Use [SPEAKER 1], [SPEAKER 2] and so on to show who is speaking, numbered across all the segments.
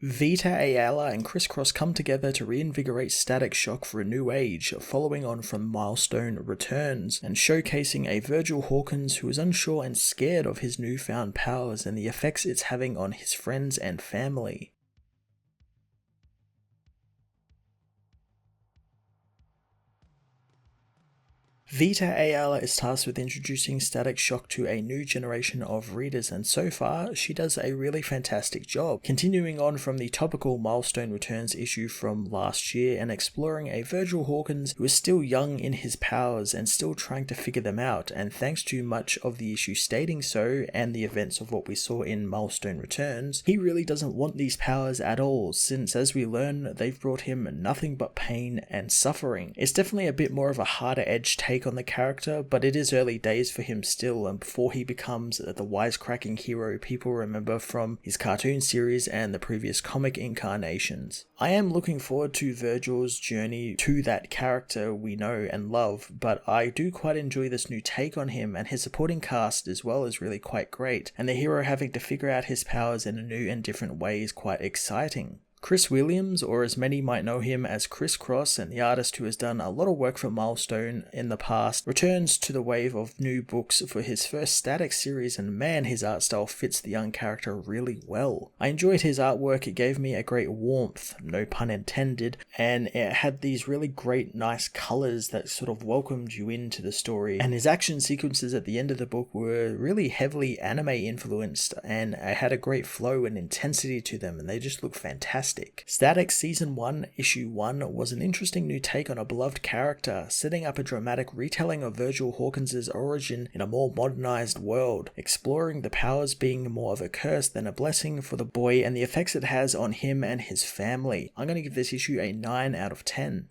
[SPEAKER 1] Vita, Ayala, and Crisscross come together to reinvigorate Static Shock for a new age, following on from Milestone Returns, and showcasing a Virgil Hawkins who is unsure and scared of his newfound powers and the effects it's having on his friends and family. Vita Ayala is tasked with introducing Static Shock to a new generation of readers, and so far, she does a really fantastic job, continuing on from the topical Milestone Returns issue from last year and exploring a Virgil Hawkins who is still young in his powers and still trying to figure them out, and thanks to much of the issue stating so, and the events of what we saw in Milestone Returns, he really doesn't want these powers at all, since as we learn, they've brought him nothing but pain and suffering. It's definitely a bit more of a harder edge take on the character, but it is early days for him still, and before he becomes the wisecracking hero people remember from his cartoon series and the previous comic incarnations. I am looking forward to Virgil's journey to that character we know and love, but I do quite enjoy this new take on him, and his supporting cast as well is really quite great, and the hero having to figure out his powers in a new and different way is quite exciting. Chris Williams, or as many might know him as Crisscross, and the artist who has done a lot of work for Milestone in the past, returns to the wave of new books for his first Static series, and man, his art style fits the young character really well. I enjoyed his artwork, it gave me a great warmth, no pun intended, and it had these really great nice colours that sort of welcomed you into the story, and his action sequences at the end of the book were really heavily anime influenced, and it had a great flow and intensity to them, and they just look fantastic. Static Season 1, Issue 1 was an interesting new take on a beloved character, setting up a dramatic retelling of Virgil Hawkins' origin in a more modernized world, exploring the powers being more of a curse than a blessing for the boy and the effects it has on him and his family. I'm going to give this issue a 9 out of 10.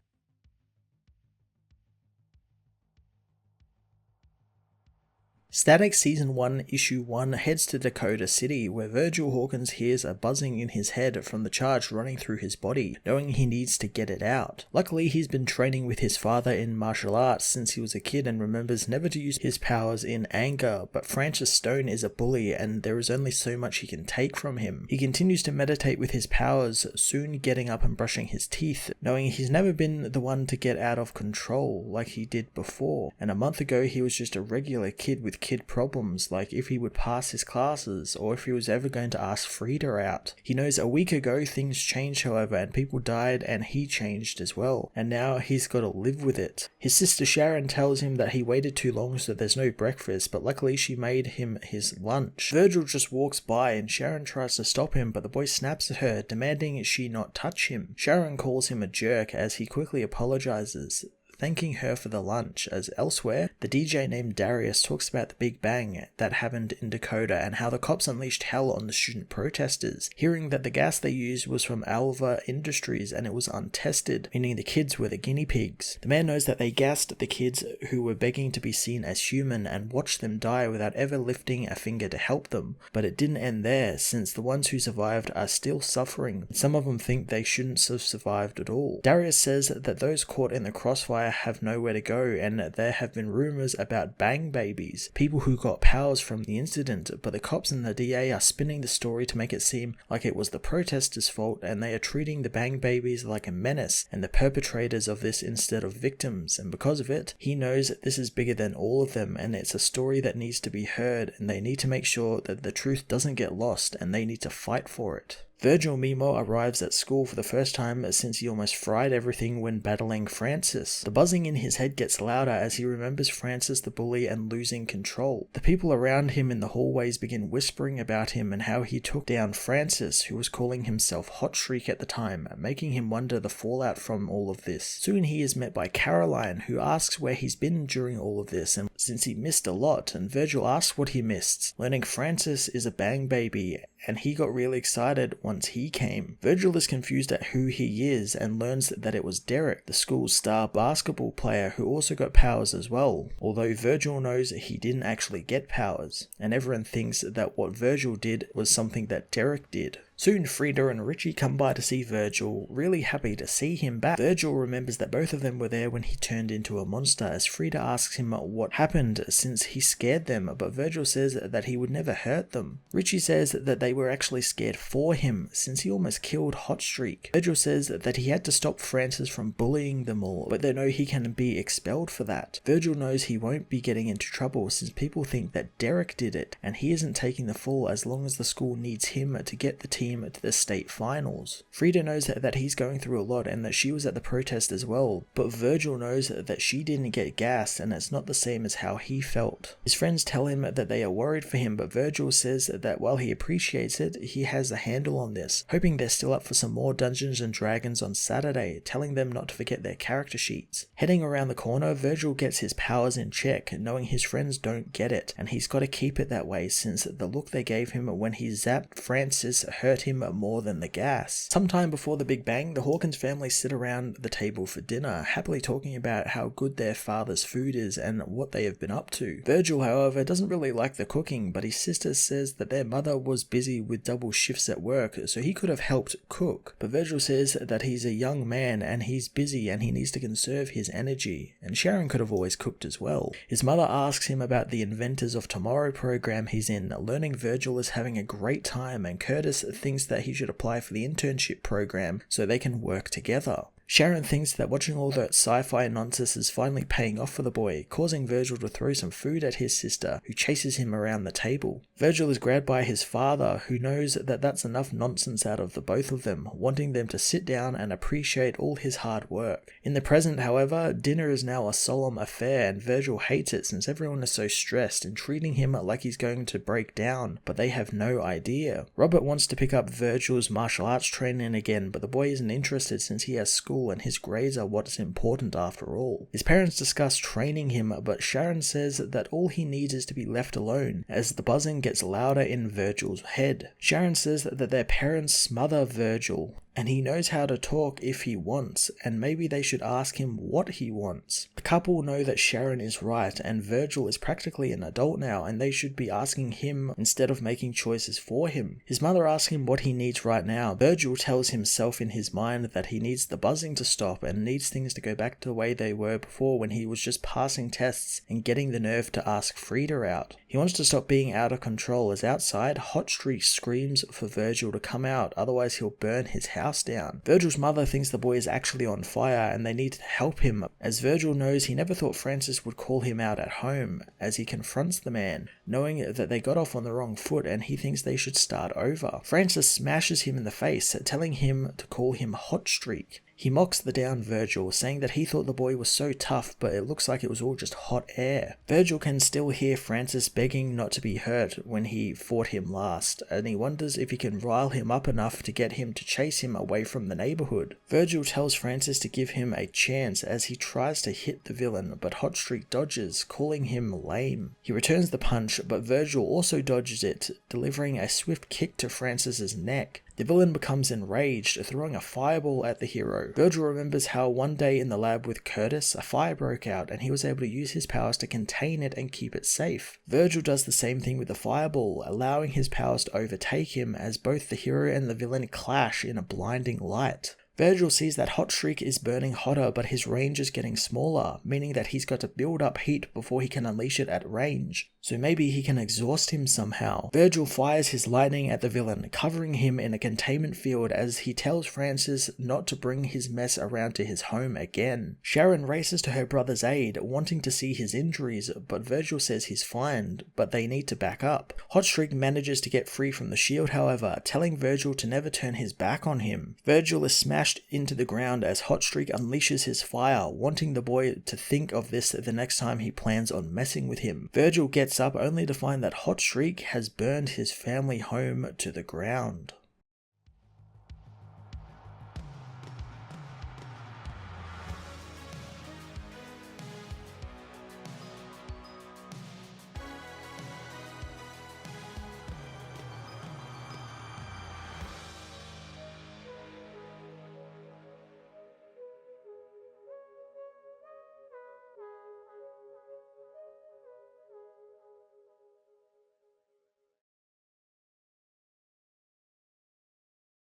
[SPEAKER 1] Static Season 1, Issue 1 heads to Dakota City, where Virgil Hawkins hears a buzzing in his head from the charge running through his body, knowing he needs to get it out. Luckily, he's been training with his father in martial arts since he was a kid and remembers never to use his powers in anger, but Francis Stone is a bully and there is only so much he can take from him. He continues to meditate with his powers, soon getting up and brushing his teeth, knowing he's never been the one to get out of control like he did before, and a month ago he was just a regular kid with kid problems, like if he would pass his classes or if he was ever going to ask Frida out. He knows a week ago things changed, however, and people died and he changed as well, and now he's got to live with it. His sister Sharon tells him that he waited too long so there's no breakfast, but luckily she made him his lunch. Virgil just walks by and Sharon tries to stop him, but the boy snaps at her, demanding she not touch him. Sharon calls him a jerk as he quickly apologizes, thanking her for the lunch, as elsewhere, the DJ named Darius talks about the Big Bang that happened in Dakota and how the cops unleashed hell on the student protesters, hearing that the gas they used was from Alva Industries and it was untested, meaning the kids were the guinea pigs. The man knows that they gassed the kids who were begging to be seen as human and watched them die without ever lifting a finger to help them, but it didn't end there, since the ones who survived are still suffering. Some of them think they shouldn't have survived at all. Darius says that those caught in the crossfire have nowhere to go, and there have been rumors about bang babies, people who got powers from the incident, but the cops and the DA are spinning the story to make it seem like it was the protesters' fault, and they are treating the bang babies like a menace and the perpetrators of this instead of victims, and because of it, he knows that this is bigger than all of them, and it's a story that needs to be heard, and they need to make sure that the truth doesn't get lost, and they need to fight for it. Virgil Mimo arrives at school for the first time since he almost fried everything when battling Francis. The buzzing in his head gets louder as he remembers Francis the bully and losing control. The people around him in the hallways begin whispering about him and how he took down Francis, who was calling himself Hotstreak at the time, making him wonder the fallout from all of this. Soon he is met by Caroline, who asks where he's been during all of this, and since he missed a lot, and Virgil asks what he missed, learning Francis is a bang baby, and he got really excited once he came. Virgil is confused at who he is and learns that it was Derek, the school's star basketball player who also got powers as well, although Virgil knows that he didn't actually get powers, and everyone thinks that what Virgil did was something that Derek did. Soon Frida and Richie come by to see Virgil, really happy to see him back. Virgil remembers that both of them were there when he turned into a monster, as Frida asks him what happened since he scared them, but Virgil says that he would never hurt them. Richie says that they were actually scared for him, since he almost killed Hotstreak. Virgil says that he had to stop Francis from bullying them all, but they know he can be expelled for that. Virgil knows he won't be getting into trouble since people think that Derek did it, and he isn't taking the fall as long as the school needs him to get the team to the state finals. Frida knows that he's going through a lot and that she was at the protest as well, but Virgil knows that she didn't get gassed and it's not the same as how he felt. His friends tell him that they are worried for him, but Virgil says that while he appreciates it, he has a handle on this, hoping they're still up for some more Dungeons and Dragons on Saturday, telling them not to forget their character sheets. Heading around the corner, Virgil gets his powers in check, knowing his friends don't get it, and he's got to keep it that way since the look they gave him when he zapped Francis hurt him more than the gas. Sometime before the Big Bang, the Hawkins family sit around the table for dinner, happily talking about how good their father's food is and what they have been up to. Virgil, however, doesn't really like the cooking, but his sister says that their mother was busy with double shifts at work, so he could have helped cook. But Virgil says that he's a young man and he's busy and he needs to conserve his energy, and Sharon could have always cooked as well. His mother asks him about the Inventors of Tomorrow program he's in, learning Virgil is having a great time, and Curtis thinks that he should apply for the internship program so they can work together. Sharon thinks that watching all that sci-fi nonsense is finally paying off for the boy, causing Virgil to throw some food at his sister, who chases him around the table. Virgil is grabbed by his father, who knows that that's enough nonsense out of the both of them, wanting them to sit down and appreciate all his hard work. In the present, however, dinner is now a solemn affair, and Virgil hates it since everyone is so stressed and treating him like he's going to break down, but they have no idea. Robert wants to pick up Virgil's martial arts training again, but the boy isn't interested since he has school and his grades are what's important after all. His parents discuss training him, but Sharon says that all he needs is to be left alone, as the buzzing gets louder in Virgil's head. Sharon says that their parents smother Virgil, and he knows how to talk if he wants, and maybe they should ask him what he wants. The couple know that Sharon is right, and Virgil is practically an adult now, and they should be asking him instead of making choices for him. His mother asks him what he needs right now. Virgil tells himself in his mind that he needs the buzzing to stop and needs things to go back to the way they were before when he was just passing tests and getting the nerve to ask Frida out. He wants to stop being out of control, as outside, Hotstreak screams for Virgil to come out, otherwise he'll burn his house down. Virgil's mother thinks the boy is actually on fire and they need to help him, as Virgil knows he never thought Francis would call him out at home, as he confronts the man, knowing that they got off on the wrong foot and he thinks they should start over. Francis smashes him in the face, telling him to call him Hotstreak. He mocks the down Virgil, saying that he thought the boy was so tough, but it looks like it was all just hot air. Virgil can still hear Francis begging not to be hurt when he fought him last, and he wonders if he can rile him up enough to get him to chase him away from the neighborhood. Virgil tells Francis to give him a chance as he tries to hit the villain, but Hotstreak dodges, calling him lame. He returns the punch, but Virgil also dodges it, delivering a swift kick to Francis's neck. The villain becomes enraged, throwing a fireball at the hero. Virgil remembers how one day in the lab with Curtis, a fire broke out and he was able to use his powers to contain it and keep it safe. Virgil does the same thing with the fireball, allowing his powers to overtake him as both the hero and the villain clash in a blinding light. Virgil sees that Hotstreak is burning hotter, but his range is getting smaller, meaning that he's got to build up heat before he can unleash it at range. So maybe he can exhaust him somehow. Virgil fires his lightning at the villain, covering him in a containment field as he tells Francis not to bring his mess around to his home again. Sharon races to her brother's aid, wanting to see his injuries, but Virgil says he's fine, but they need to back up. Hotstreak manages to get free from the shield, however, telling Virgil to never turn his back on him. Virgil is smashed into the ground as Hotstreak unleashes his fire, wanting the boy to think of this the next time he plans on messing with him. Virgil gets up only to find that Hotstreak has burned his family home to the ground.